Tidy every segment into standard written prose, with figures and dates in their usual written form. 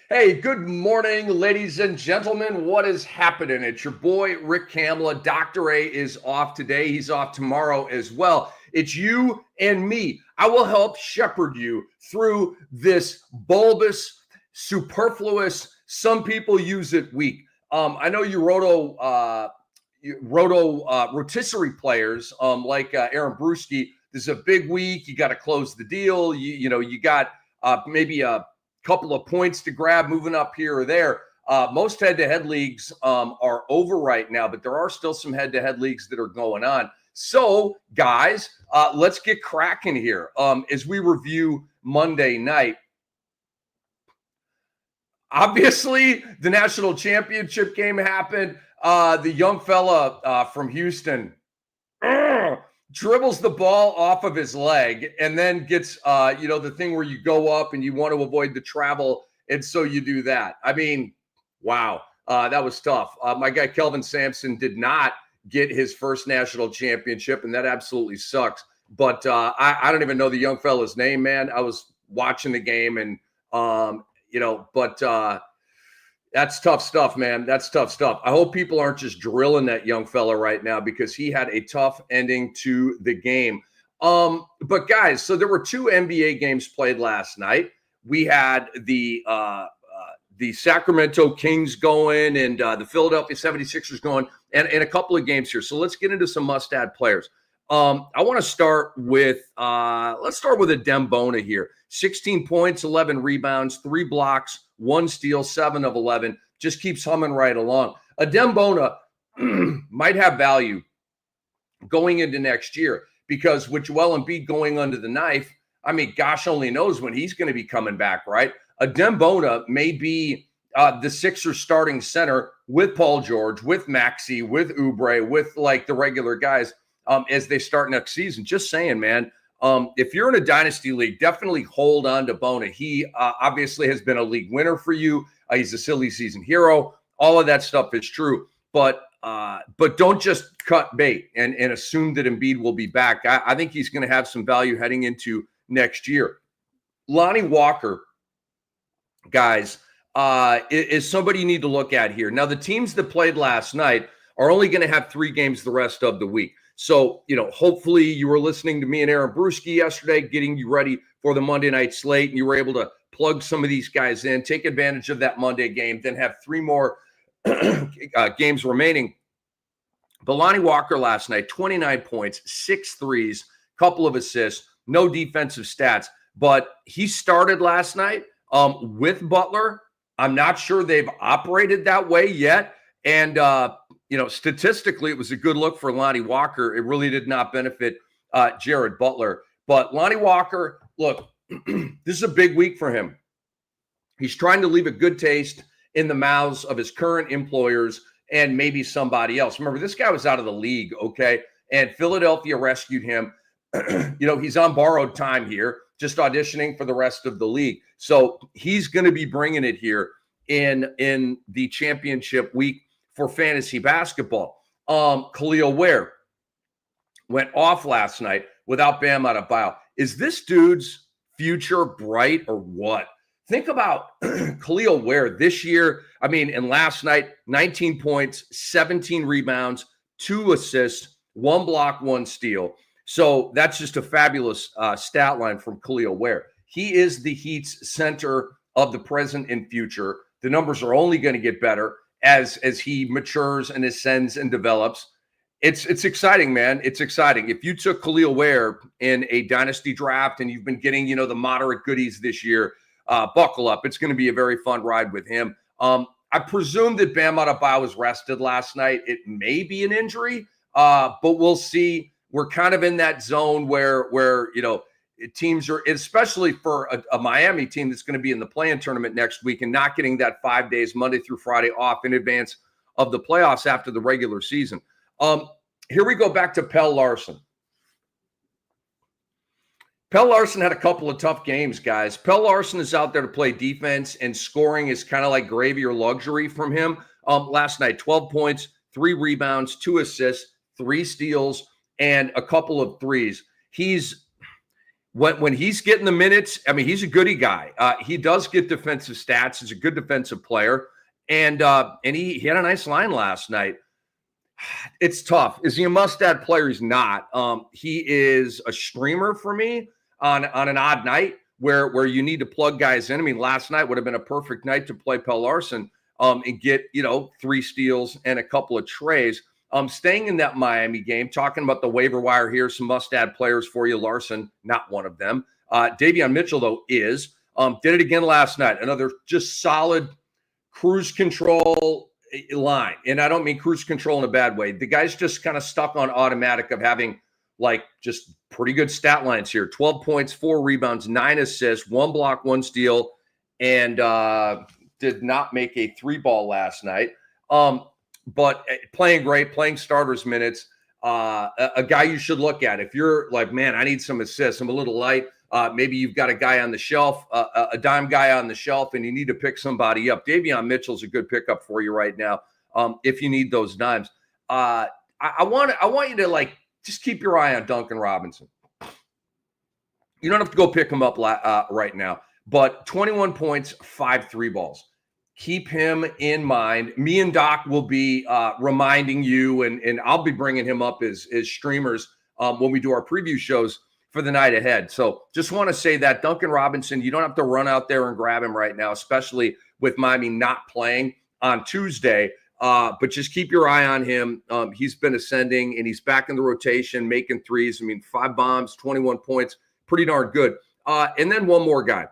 Hey, good morning, ladies and gentlemen. What is happening? It's your boy, Rick Kamla. Dr. A is off today. He's off tomorrow as well. It's you and me. I will help shepherd you through this bulbous, superfluous, some people use it week. I know you rotisserie players like Aaron Brewski. This is a big week. You got to close the deal. You got maybe a couple of points to grab moving up here or there. Most head-to-head leagues are over right now, but there are still some head-to-head leagues that are going on. So, guys, let's get cracking here as we review Monday night. Obviously, the national championship game happened. The young fella from Houston dribbles the ball off of his leg and then gets, the thing where you go up and you want to avoid the travel. And so you do that. I mean, wow, that was tough. My guy, Kelvin Sampson, did not get his first national championship, and that absolutely sucks. But I don't even know the young fella's name, man. I was watching the game and, that's tough stuff, man. That's tough stuff. I hope people aren't just drilling that young fella right now because he had a tough ending to the game. But guys, so there were two NBA games played last night. We had the Sacramento Kings going and the Philadelphia 76ers going and a couple of games here. So let's get into some must-add players. I want to start with Adem Bona here. 16 points, 11 rebounds, 3 blocks, 1 steal, 7 of 11. Just keeps humming right along. Adem Bona might have value going into next year because with Joel Embiid going under the knife, I mean, gosh only knows when he's going to be coming back, right? Adem Bona may be the Sixers starting center with Paul George, with Maxey, with Oubre, with like the regular guys as they start next season. Just saying, man. If you're in a dynasty league, definitely hold on to Bona. He obviously has been a league winner for you. He's a silly season hero. All of that stuff is true, but don't just cut bait and assume that Embiid will be back. I think he's going to have some value heading into next year. Lonnie Walker, guys, is somebody you need to look at here. Now, the teams that played last night are only going to have 3 games the rest of the week. So, hopefully you were listening to me and Aaron Brewski yesterday, getting you ready for the Monday night slate, and you were able to plug some of these guys in, take advantage of that Monday game, then have 3 more games remaining. But Lonnie Walker last night, 29 points, 6 threes, couple of assists, no defensive stats. But he started last night with Butler. I'm not sure they've operated that way yet. And, statistically, it was a good look for Lonnie Walker. It really did not benefit Jared Butler. But Lonnie Walker, look, this is a big week for him. He's trying to leave a good taste in the mouths of his current employers and maybe somebody else. Remember, this guy was out of the league, okay? And Philadelphia rescued him. He's on borrowed time here, just auditioning for the rest of the league. So he's going to be bringing it here in the championship week for fantasy basketball. Khalil Ware went off last night without Bam Adebayo. Is this dude's future bright or what? Think about Khalil Ware this year. I mean, and last night, 19 points, 17 rebounds, 2 assists, 1 block, 1 steal. So that's just a fabulous stat line from Khalil Ware. He is the Heat's center of the present and future. The numbers are only going to get better as he matures and ascends and develops. It's exciting, man. It's exciting. If you took Khalil Ware in a dynasty draft and you've been getting, the moderate goodies this year, buckle up. It's going to be a very fun ride with him. I presume that Bam Adebayo was rested last night. It may be an injury, but we'll see. We're kind of in that zone where teams are, especially for a Miami team that's going to be in the play-in tournament next week and not getting that 5 days, Monday through Friday, off in advance of the playoffs after the regular season. Here we go back to Pelle Larsson. Pelle Larsson had a couple of tough games, guys. Pelle Larsson is out there to play defense, and scoring is kind of like gravy or luxury from him. Last night, 12 points, 3 rebounds, 2 assists, 3 steals, and a couple of threes. when he's getting the minutes, I mean, he's a goody guy. He does get defensive stats. He's a good defensive player. And he had a nice line last night. It's tough. Is he a must-add player? He's not. He is a streamer for me on an odd night where you need to plug guys in. I mean, last night would have been a perfect night to play Pell Larson and get, 3 steals and a couple of trays. Staying in that Miami game, talking about the waiver wire here, some must-add players for you. Larson, not one of them. Davion Mitchell, though, is. Did it again last night. Another just solid cruise control line. And I don't mean cruise control in a bad way. The guy's just kind of stuck on automatic of having just pretty good stat lines here. 12 points, 4 rebounds, 9 assists, 1 block, 1 steal, and did not make a 3-ball last night. But playing great, playing starters minutes, a guy you should look at. If you're like, man, I need some assists, I'm a little light. Maybe you've got a guy on the shelf, a dime guy on the shelf, and you need to pick somebody up. Davion Mitchell's a good pickup for you right now if you need those dimes. I want you to just keep your eye on Duncan Robinson. You don't have to go pick him up right now, but 21 points, 5 3-balls. Keep him in mind. Me and Doc will be reminding you, and I'll be bringing him up as streamers when we do our preview shows for the night ahead. So just want to say that Duncan Robinson, you don't have to run out there and grab him right now, especially with Miami not playing on Tuesday. But just keep your eye on him. He's been ascending, and he's back in the rotation, making threes. I mean, 5 bombs, 21 points, pretty darn good. And then one more guy,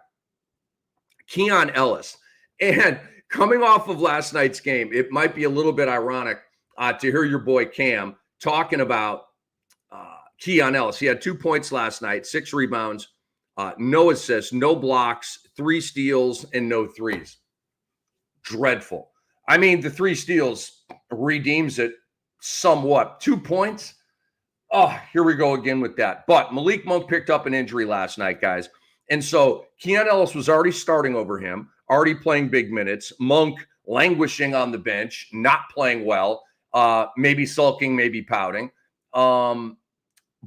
Keon Ellis. And coming off of last night's game, it might be a little bit ironic to hear your boy Cam talking about Keon Ellis. He had 2 points last night, 6 rebounds, no assists, no blocks, 3 steals, and no threes. Dreadful. I mean, the 3 steals redeems it somewhat. 2 points? Oh, here we go again with that. But Malik Monk picked up an injury last night, guys. And so Keon Ellis was already starting over him, already playing big minutes. Monk languishing on the bench, not playing well, maybe sulking, maybe pouting.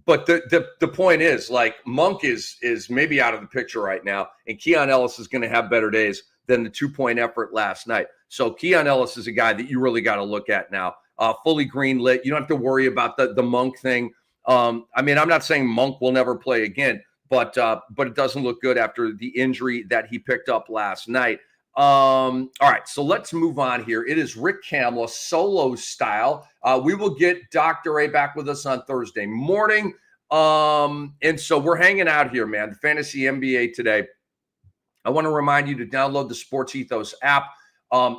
But the point is, Monk is maybe out of the picture right now, and Keon Ellis is going to have better days than the 2-point effort last night. So Keon Ellis is a guy that you really got to look at now. Fully green lit. You don't have to worry about the Monk thing. I mean, I'm not saying Monk will never play again, but it doesn't look good after the injury that he picked up last night. All right, so let's move on here. It is Rick Kamla solo style. We will get Dr. A back with us on Thursday morning. And so we're hanging out here, man. The Fantasy NBA today. I want to remind you to download the Sports Ethos app.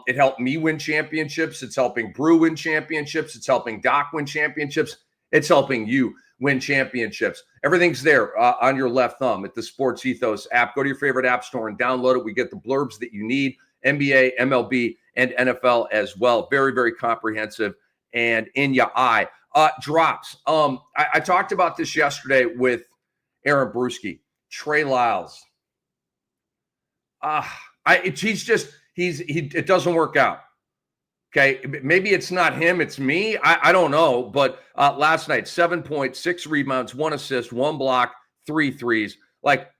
It helped me win championships. It's helping Brew win championships. It's helping Doc win championships. It's helping you win championships. Everything's there on your left thumb at the Sports Ethos app. Go to your favorite app store and download it. We get the blurbs that you need, NBA, MLB, and NFL as well. Very, very comprehensive and in your eye. Drops. I talked about this yesterday with Aaron Brewski. Trey Lyles. It doesn't work out. Okay, maybe it's not him, it's me. I don't know. But last night, 7 points, 6 rebounds, 1 assist, 1 block, 3 threes.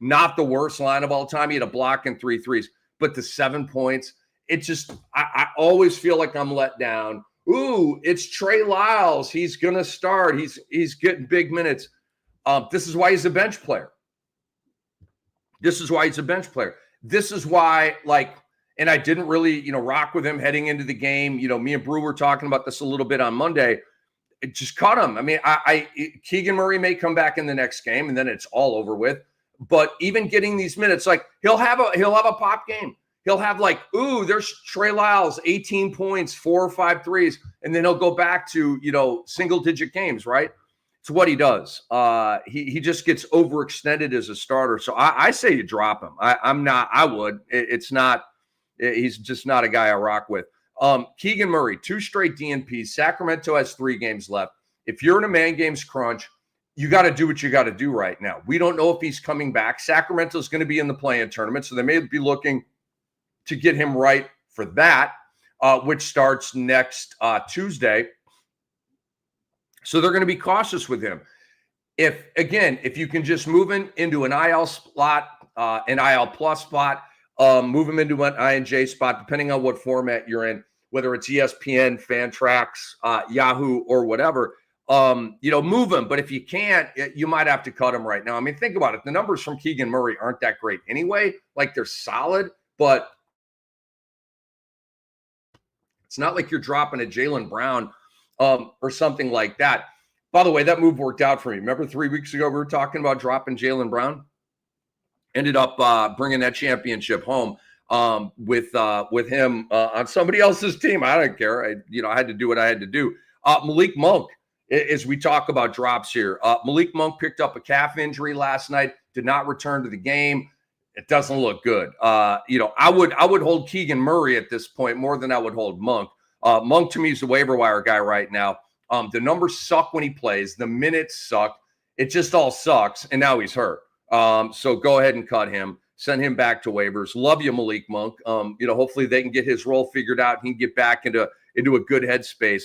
Not the worst line of all time. He had a block and 3 threes. But the 7 points, it just, I always feel like I'm let down. Ooh, it's Trey Lyles. He's going to start. He's getting big minutes. This is why he's a bench player. This is why, and I didn't really, rock with him heading into the game. Me and Brew were talking about this a little bit on Monday. It just cut him. I mean, Keegan Murray may come back in the next game, and then it's all over with. But even getting these minutes, he'll have a pop game. He'll have there's Trey Lyles, 18 points, 4 or 5 threes, and then he'll go back to single-digit games, right? It's what he does. He just gets overextended as a starter. So I say you drop him. I would. It's not. He's just not a guy I rock with. Keegan Murray, 2 straight DNPs. Sacramento has 3 games left. If you're in a man games crunch, you got to do what you got to do right now. We don't know if he's coming back. Sacramento's going to be in the play-in tournament, so they may be looking to get him right for that, which starts next Tuesday. So they're going to be cautious with him. if you can just move into an IL spot, an IL plus spot, move him into an INJ spot, depending on what format you're in, whether it's ESPN, Fantrax, Yahoo, or whatever, move him. But if you can't, you might have to cut him right now. I mean, think about it. The numbers from Keegan Murray aren't that great anyway. Like, they're solid, but it's not like you're dropping a Jaylen Brown or something like that. By the way, that move worked out for me. Remember 3 weeks ago, we were talking about dropping Jaylen Brown? Ended up bringing that championship home with him on somebody else's team. I don't care. I had to do what I had to do. Malik Monk, as we talk about drops here, Malik Monk picked up a calf injury last night, did not return to the game. It doesn't look good. I would hold Keegan Murray at this point more than I would hold Monk. Monk, to me, is the waiver wire guy right now. The numbers suck when he plays. The minutes suck. It just all sucks. And now he's hurt. So go ahead and cut him. Send him back to waivers. Love you, Malik Monk. Hopefully they can get his role figured out. He can get back into a good headspace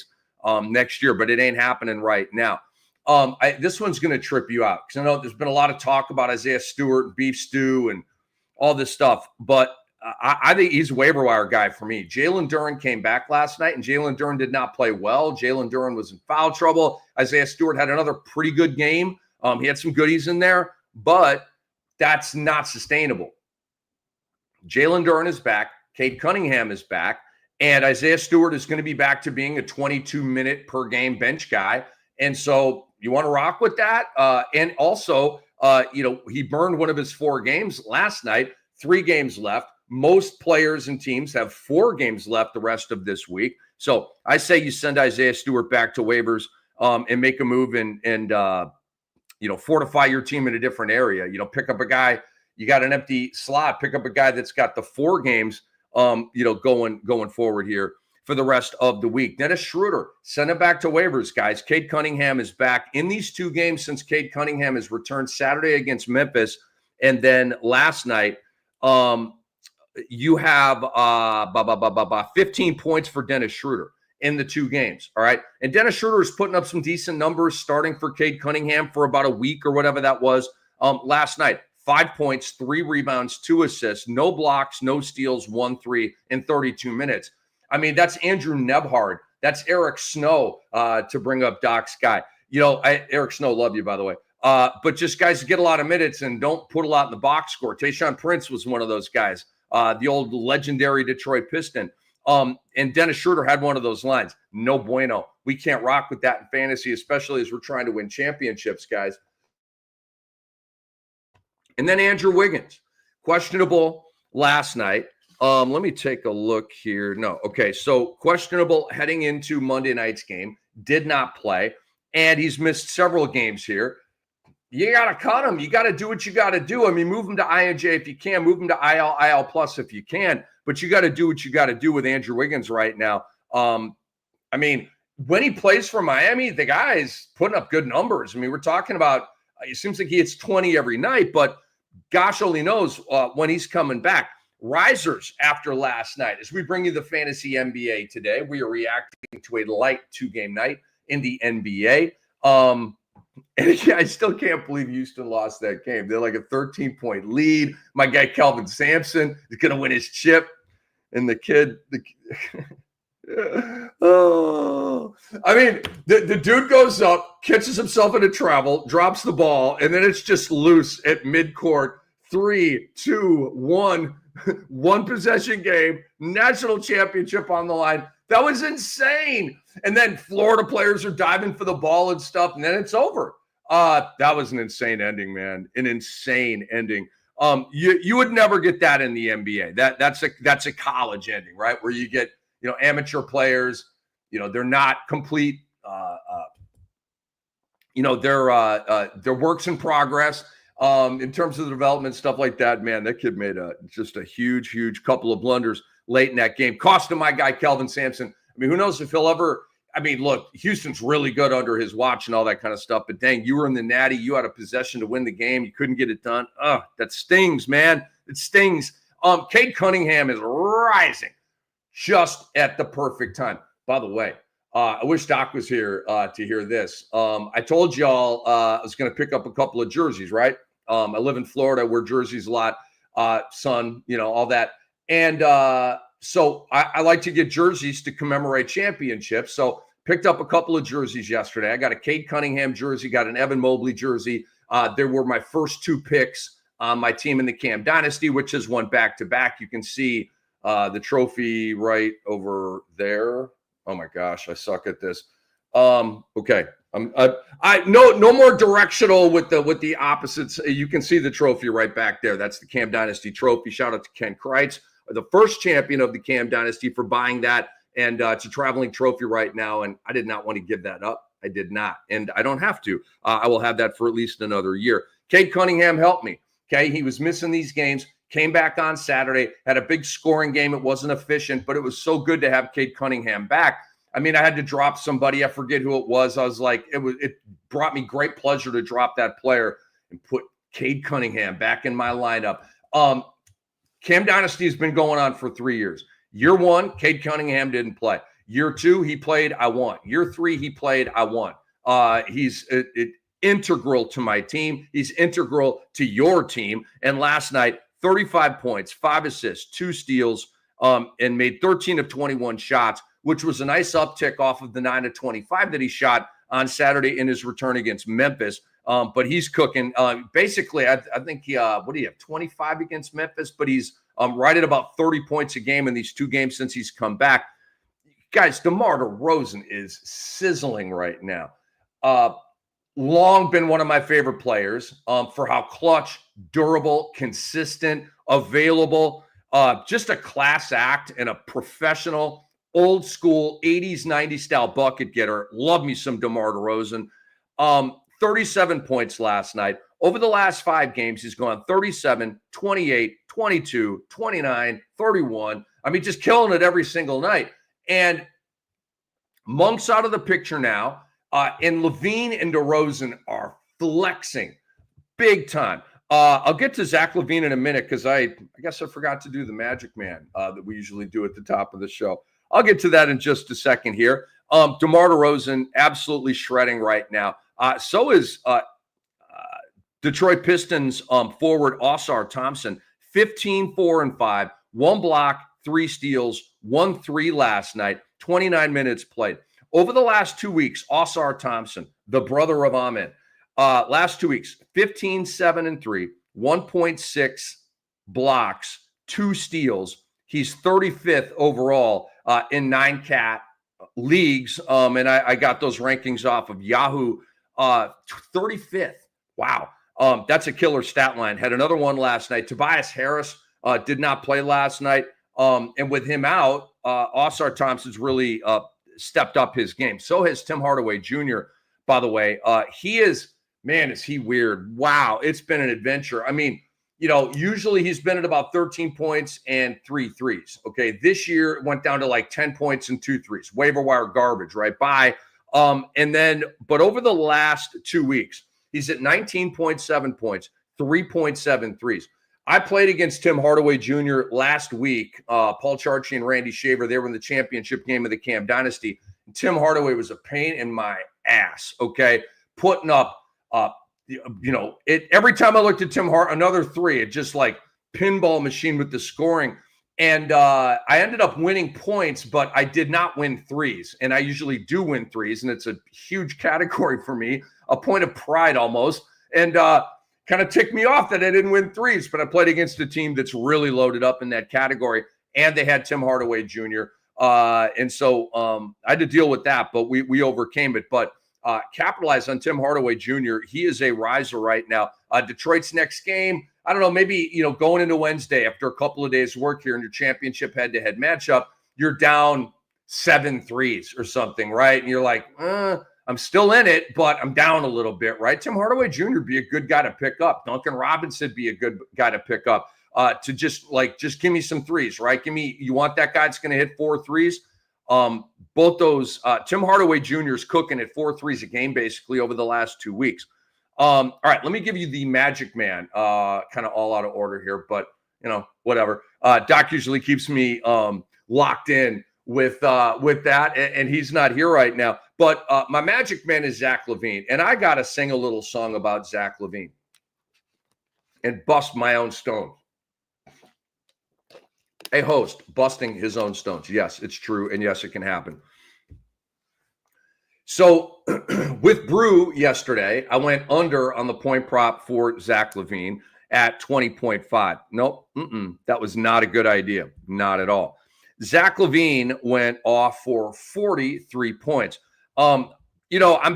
next year, but it ain't happening right now. This one's going to trip you out because I know there's been a lot of talk about Isaiah Stewart and Beef Stew and all this stuff, but I think he's a waiver wire guy for me. Jalen Duren came back last night, and Jalen Duren did not play well. Jalen Duren was in foul trouble. Isaiah Stewart had another pretty good game. He had some goodies in there, but that's not sustainable. Jalen Duren is back. Cade Cunningham is back. And Isaiah Stewart is going to be back to being a 22-minute per game bench guy. And so you want to rock with that? And also, he burned one of his 4 games last night, 3 games left. Most players and teams have 4 games left the rest of this week. So I say you send Isaiah Stewart back to waivers and make a move and fortify your team in a different area. Pick up a guy. You got an empty slot. Pick up a guy that's got the 4 games, going forward here for the rest of the week. Dennis Schroeder, send him back to waivers, guys. Cade Cunningham is back in these 2 games since Cade Cunningham has returned Saturday against Memphis. And then last night, you have 15 points for Dennis Schroeder in the 2 games. All right. And Dennis Schroeder is putting up some decent numbers starting for Cade Cunningham for about a week or whatever that was. Last night, 5 points, 3 rebounds, 2 assists, no blocks, no steals, 1 3 in 32 minutes. I mean, that's Andrew Nebhard. That's Eric Snow, to bring up Doc's guy. Eric Snow, love you, by the way. But just guys get a lot of minutes and don't put a lot in the box score. Tayshaun Prince was one of those guys, the old legendary Detroit Piston. And Dennis Schroeder had one of those lines. No bueno. We can't rock with that in fantasy, especially as we're trying to win championships, guys. And then Andrew Wiggins, questionable last night. Let me take a look here. No. Okay. So questionable heading into Monday night's game, did not play, and he's missed several games here. You got to cut him. You got to do what you got to do. I mean, move him to INJ if you can, move him to IL plus if you can, but you got to do what you got to do with Andrew Wiggins right now. I mean, when he plays for Miami, the guy's putting up good numbers. I mean, we're talking about, it seems like he hits 20 every night, but gosh only knows when he's coming back. Risers after last night. As we bring you the Fantasy NBA today, we are reacting to a light 2-game night in the NBA. And I still can't believe Houston lost that game. They're like a 13-point lead. My guy Kelvin Sampson is going to win his chip. And the kid, I mean, the dude goes up, catches himself in a travel, drops the ball, and then it's just loose at midcourt. 3, 2, 1, 1 possession game, national championship on the line. That was insane. And then Florida players are diving for the ball and stuff, and then it's over. That was an insane ending, man. An insane ending. You would never get that in the NBA. That's a college ending, right? Where you get, amateur players, they're not complete, they're works in progress. In terms of the development, stuff like that, man, that kid made just a huge couple of blunders late in that game. Cost him my guy, Kelvin Sampson. I mean, who knows if he'll ever, look, Houston's really good under his watch and all that kind of stuff, but dang, you were in the natty. You had a possession to win the game. You couldn't get it done. That stings, man. It stings. Cade Cunningham is rising just at the perfect time. By the way, I wish Doc was here to hear this. I told y'all I was going to pick up a couple of jerseys, right? I live in Florida, wear jerseys a lot, sun, all that. And so I like to get jerseys to commemorate championships. So picked up a couple of jerseys yesterday. I got a Cade Cunningham jersey, got an Evan Mobley jersey. There were my first two picks on my team in the Cam Dynasty, which has won back-to-back. You can see the trophy right over there. Oh my gosh, I suck at this. Okay. No more directional with the opposites. You can see the trophy right back there. That's the Cam Dynasty trophy. Shout out to Ken Kreitz, the first champion of the Cam Dynasty, for buying that. And it's a traveling trophy right now. And I did not want to give that up. I did not. And I don't have to. I will have that for at least another year. Cade Cunningham helped me. Okay. He was missing these games. Came back on Saturday, had a big scoring game. It wasn't efficient, but it was so good to have Cade Cunningham back. I mean, I had to drop somebody. I forget who it was. I was like, it brought me great pleasure to drop that player and put Cade Cunningham back in my lineup. Cam Dynasty has been going on for 3 years. Year one, Cade Cunningham didn't play. Year two, he played, I won. Year three, he played, I won. He's integral to my team. He's integral to your team. And last night, 35 points, 5 assists, 2 steals, and made 13 of 21 shots, which was a nice uptick off of the 9 of 25 that he shot on Saturday in his return against Memphis. But he's cooking. Basically, I think what do you have, 25 against Memphis? But he's right at about 30 points a game in these 2 games since he's come back. Guys, DeMar DeRozan is sizzling right now. Long been one of my favorite players for how clutch, durable, consistent, available, just a class act and a professional, old school 80s, 90s style bucket getter. Love me some DeMar DeRozan. 37 points last night. Over the last 5 games, he's gone 37, 28, 22, 29, 31. I mean, just killing it every single night. And Monk's out of the picture now. And Levine and DeRozan are flexing big time. I'll get to Zach Levine in a minute because I guess I forgot to do the Magic Man that we usually do at the top of the show. I'll get to that in just a second here. DeMar DeRozan absolutely shredding right now. So is Detroit Pistons forward Ausar Thompson, 15, 4, and 5, 1 block, 3 steals, 1 3 last night, 29 minutes played. Over the last 2 weeks, Ausar Thompson, the brother of Amen, last 2 weeks, 15, 7, and 3, 1.6 blocks, 2 steals. He's 35th overall in 9-cat leagues. And I got those rankings off of Yahoo. 35th. Wow. That's a killer stat line. Had another one last night. Tobias Harris did not play last night. And with him out, Ausar Thompson's really stepped up his game. So has Tim Hardaway Jr., by the way. He is, man, is he weird. Wow. It's been an adventure. I mean, usually he's been at about 13 points and 3 threes. Okay. This year it went down to like 10 points and 2 threes. Waiver wire garbage, right? But over the last 2 weeks, he's at 19.7 points, 3.7 threes. I played against Tim Hardaway Jr. last week. Paul Charchi and Randy Shaver, they were in the championship game of the Cam Dynasty. And Tim Hardaway was a pain in my ass, okay? Putting up, every time I looked at Tim Hart, another 3, it just like pinball machine with the scoring. And I ended up winning points, but I did not win threes. And I usually do win threes, and it's a huge category for me, a point of pride almost. And kind of ticked me off that I didn't win threes, but I played against a team that's really loaded up in that category, and they had Tim Hardaway Jr. And so I had to deal with that, but we overcame it. But capitalize on Tim Hardaway Jr. He is a riser right now. Detroit's next game, I don't know, maybe, going into Wednesday after a couple of days work here in your championship head-to-head matchup, you're down 7 threes or something, right? And you're like, I'm still in it, but I'm down a little bit, right? Tim Hardaway Jr. would be a good guy to pick up. Duncan Robinson would be a good guy to pick up to just give me some threes, right? You want that guy that's going to hit 4 threes? Both those, Tim Hardaway Jr. is cooking at 4 threes a game basically over the last 2 weeks. All right, let me give you the Magic Man, kind of all out of order here, but whatever. Doc usually keeps me locked in with that, and he's not here right now. But my magic man is Zach LaVine, and I got to sing a little song about Zach LaVine and bust my own stone. A host busting his own stones. Yes, it's true, and yes, it can happen. So with Brew yesterday, I went under on the point prop for Zach LaVine at 20.5. Nope, that was not a good idea. Not at all. Zach LaVine went off for 43 points. I'm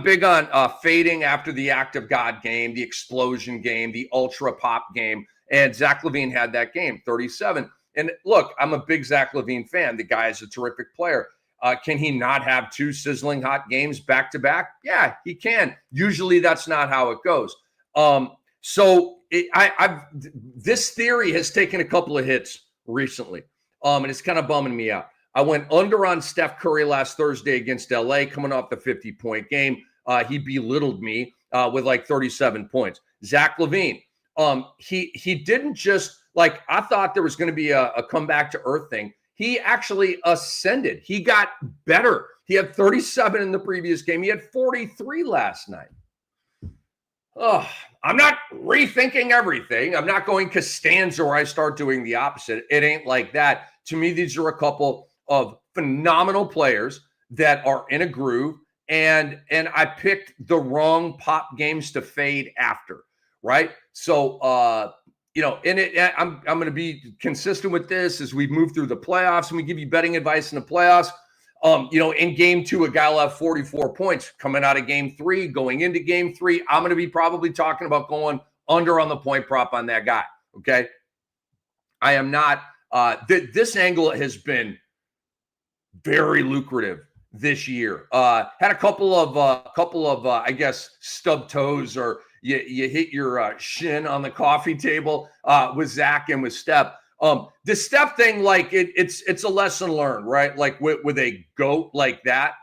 big on fading after the act of God game, the explosion game, the ultra pop game. And Zach LaVine had that game, 37. And look, I'm a big Zach LaVine fan. The guy is a terrific player. Can he not have two sizzling hot games back to back? Yeah, he can. Usually that's not how it goes. This theory has taken a couple of hits recently, and it's kind of bumming me out. I went under on Steph Curry last Thursday against LA, coming off the 50-point game. He belittled me with like 37 points. Zach LaVine, he didn't just like, I thought there was going to be a comeback to earth thing. He actually ascended. He got better. He had 37 in the previous game. He had 43 last night. Oh, I'm not rethinking everything. I'm not going Costanza where I start doing the opposite. It ain't like that. To me, these are a couple of phenomenal players that are in a groove, and I picked the wrong pop games to fade after, right? So, I'm going to be consistent with this as we move through the playoffs, and we give you betting advice in the playoffs. In game 2, a guy will have 44 points coming out of game 3, going into game 3. I'm going to be probably talking about going under on the point prop on that guy. Okay. I am not, this angle has been very lucrative this year. Had a couple of, I guess, stub toes, or you hit your shin on the coffee table with Zach and with Steph. The Steph thing, like it's a lesson learned, right? Like with a GOAT like that.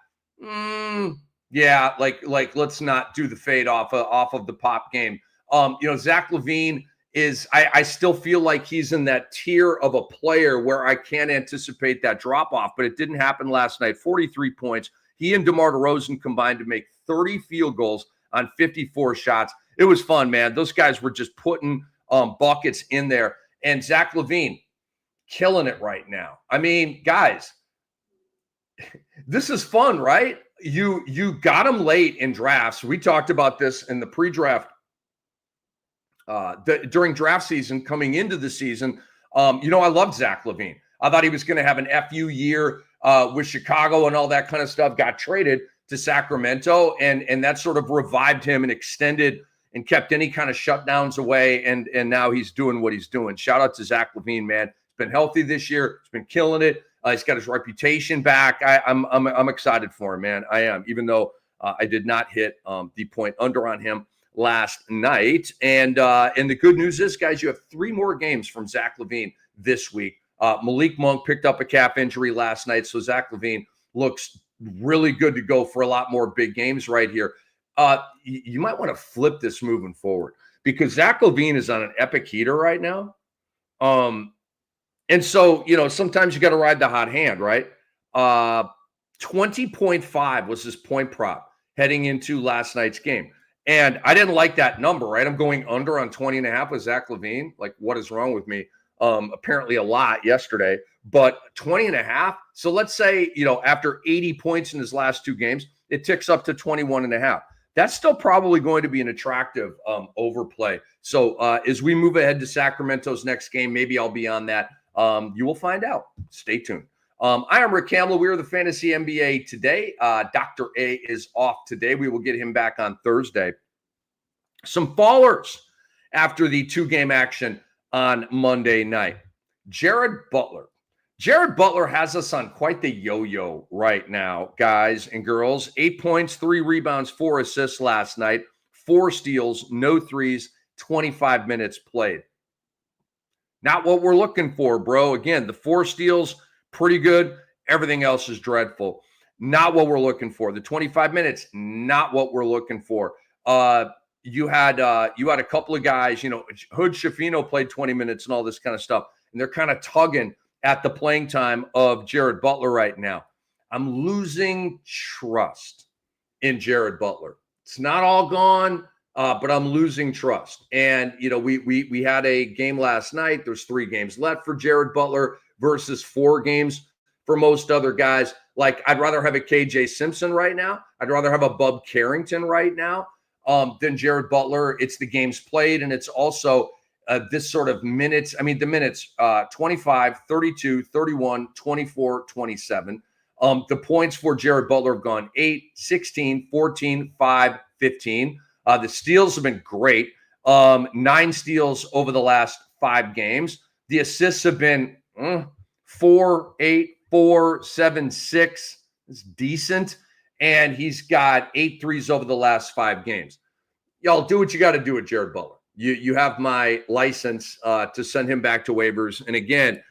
Yeah, like let's not do the fade off of the pop game. Zach LaVine is, I still feel like he's in that tier of a player where I can't anticipate that drop off, but it didn't happen last night. 43 points. He and DeMar DeRozan combined to make 30 field goals on 54 shots. It was fun, man. Those guys were just putting buckets in there. And Zach LaVine killing it right now. I mean, guys, this is fun, right? You got him late in drafts. We talked about this in the pre-draft, during draft season, coming into the season. I loved Zach LaVine. I thought he was going to have an FU year with Chicago and all that kind of stuff. Got traded to Sacramento, and that sort of revived him and extended and kept any kind of shutdowns away. And now he's doing what he's doing. Shout out to Zach LaVine, man. He's been healthy this year. He's been killing it. He's got his reputation back. I'm excited for him, man. I am, even though I did not hit the point under on him last night. And the good news is, guys, you have 3 more games from Zach LaVine this week. Malik Monk picked up a calf injury last night, so Zach LaVine looks really good to go for a lot more big games right here. You might want to flip this moving forward, because Zach LaVine is on an epic heater right now. And so, sometimes you got to ride the hot hand, right? 20.5 was his point prop heading into last night's game. And I didn't like that number, right? I'm going under on 20.5 with Zach LaVine. Like, what is wrong with me? Apparently a lot yesterday, but 20.5. So let's say, after 80 points in his last 2 games, it ticks up to 21.5. That's still probably going to be an attractive overplay. So as we move ahead to Sacramento's next game, maybe I'll be on that. You will find out. Stay tuned. I am Rick Kamla. We are the Fantasy NBA today. Dr. A is off today. We will get him back on Thursday. Some fallers after the 2-game action on Monday night. Jared Butler. Jared Butler has us on quite the yo-yo right now, guys and girls. 8 points, 3 rebounds, 4 assists last night, 4 steals, no threes, 25 minutes played. Not what we're looking for, bro. Again, the 4 steals, pretty good. Everything else is dreadful. Not what we're looking for. The 25 minutes, not what we're looking for. You had a couple of guys, Hood Schifino played 20 minutes and all this kind of stuff, and they're kind of tugging at the playing time of Jared Butler right now. I'm losing trust in Jared Butler. It's not all gone, but I'm losing trust. And we had a game last night. There's 3 games left for Jared Butler versus 4 games for most other guys. Like, I'd rather have a KJ Simpson right now. I'd rather have a Bub Carrington right now than Jared Butler. It's the games played, and it's also this sort of minutes. I mean, the minutes 25, 32, 31, 24, 27. The points for Jared Butler have gone 8, 16, 14, 5, 15. The steals have been great. 9 steals over the last 5 games. The assists have been 4, 8, 4, 7, 6. It's decent. And he's got 8 threes over the last 5 games. Y'all do what you got to do with Jared Butler. You have my license to send him back to waivers. And again,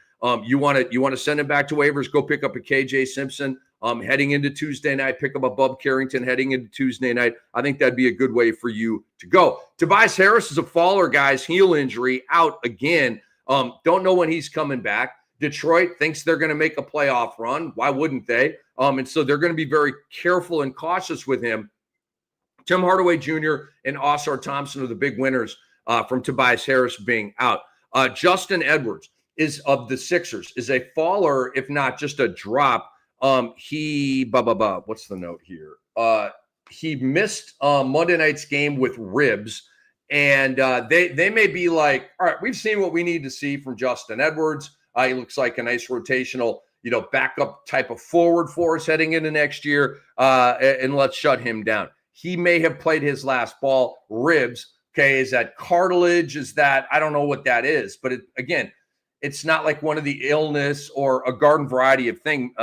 you want to send him back to waivers, go pick up a KJ Simpson heading into Tuesday night, pick up a Bub Carrington heading into Tuesday night. I think that'd be a good way for you to go. Tobias Harris is a faller, guys, heel injury, out again. Don't know when he's coming back. Detroit thinks they're going to make a playoff run. Why wouldn't they? And so they're going to be very careful and cautious with him. Tim Hardaway Jr. and Oscar Thompson are the big winners from Tobias Harris being out. Justin Edwards is of the Sixers, is a faller, if not just a drop. What's the note here? He missed Monday night's game with ribs, and they may be like, all right, we've seen what we need to see from Justin Edwards. He looks like a nice rotational, backup type of forward for us heading into next year, and let's shut him down. He may have played his last ball. Ribs, okay, is that cartilage? Is that, I don't know what that is, but again, it's not like one of the illness or a garden variety thing.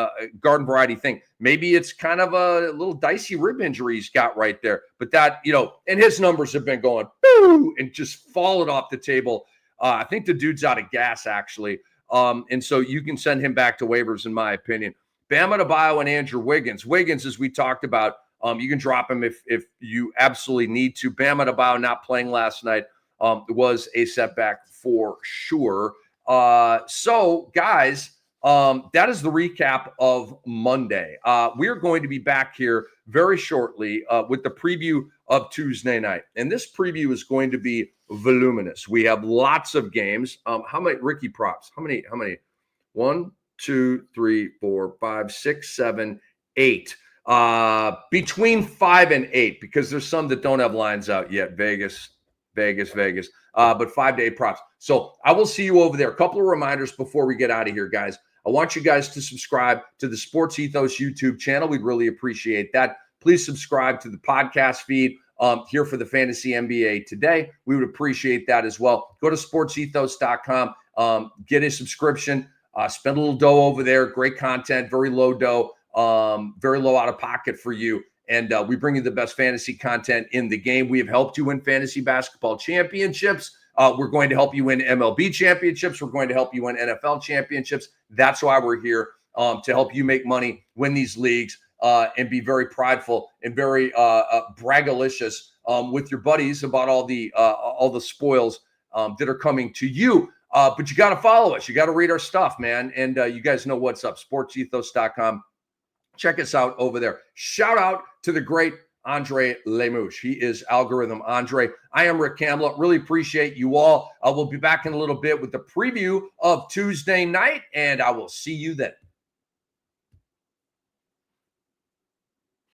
Maybe it's kind of a little dicey rib injury he's got right there. But that, and his numbers have been going boo and just falling off the table. I think the dude's out of gas, actually. And so you can send him back to waivers, in my opinion. Bam Adebayo and Andrew Wiggins. Wiggins, as we talked about, you can drop him if you absolutely need to. Bam Adebayo not playing last night was a setback for sure. So, guys, that is the recap of Monday. We're going to be back here very shortly with the preview of Tuesday night. And this preview is going to be voluminous. We have lots of games. How many Ricky props? How many? 1, 2, 3, 4, 5, 6, 7, 8. Between 5 and 8, because there's some that don't have lines out yet. Vegas. But 5 to 8 props. So I will see you over there. A couple of reminders before we get out of here, guys. I want you guys to subscribe to the Sports Ethos YouTube channel. We'd really appreciate that. Please subscribe to the podcast feed here for the Fantasy NBA today. We would appreciate that as well. Go to sportsethos.com, get a subscription, spend a little dough over there. Great content, very low dough, very low out of pocket for you. And we bring you the best fantasy content in the game. We have helped you win fantasy basketball championships. We're going to help you win MLB championships. We're going to help you win NFL championships. That's why we're here, to help you make money, win these leagues, and be very prideful and very braggalicious with your buddies about all the spoils that are coming to you. But you got to follow us. You got to read our stuff, man. And you guys know what's up. Sportsethos.com. Check us out over there. Shout out to the great Andre Lemouche. He is Algorithm Andre. I am Rick Kamla. Really appreciate you all. We'll be back in a little bit with the preview of Tuesday night, and I will see you then.